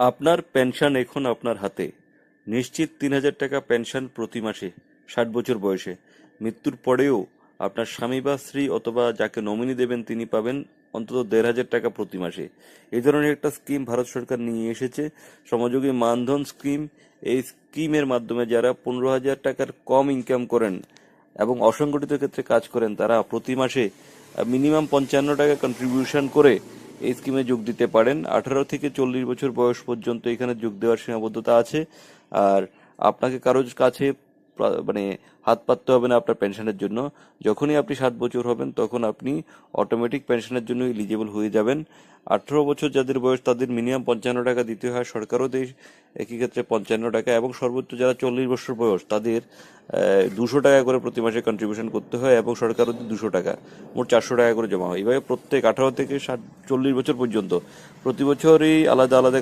আপনার পেনশন এখন আপনার হাতে। নিশ্চিত ৩,০০০ টাকা পেনশন প্রতি মাসে ৬০ বছর বয়সে। মৃত্যুর পরেও আপনার স্বামী বা স্ত্রী অথবা যাকে নমিনি দেবেন তিনি পাবেন অন্তত ১,৫০০ টাকা প্রতি মাসে। এই ধরনের একটা স্কিম ভারত সরকার নিয়ে এসেছে, শ্রমযোগী মানধন স্কিম। এই স্কিমের মাধ্যমে যারা ১৫,০০০ টাকার কম ইনকাম করেন এবং অসংগঠিত ক্ষেত্রে কাজ করেন তারা প্রতি মাসে মিনিমাম ৫৫ টাকা কন্ট্রিবিউশন করে এই স্কিমে যোগ দিতে পারেন। ১৮ থেকে ৪০ বছর বয়স পর্যন্ত এখানে যোগ দেওয়ার সীমাবদ্ধতা আছে। আর আপনাকে কারোর কাছে মানে হাত পাততে হবে না আপনার পেনশনের জন্য। যখনই আপনি ৬০ বছর হবেন তখন আপনি অটোমেটিক পেনশনের জন্য এলিজিবল হয়ে যাবেন। ১৮ বছর যাদের বয়স তাদের মিনিমাম ৫৫ টাকা দিতে হয়, সরকারও দেয় একই ক্ষেত্রে ৫৫ টাকা, এবং সর্বোচ্চ যারা ৪০ বছর বয়স তাদের ২০০ টাকা করে প্রতি মাসে কন্ট্রিবিউশন করতে হয় এবং সরকারও দেয় ২০০ টাকা। মোট ৪০০ টাকা করে জমা হয়। এইভাবে প্রত্যেক ১৮ থেকে ৪০ বছর পর্যন্ত প্রতি বছরই আলাদা আলাদা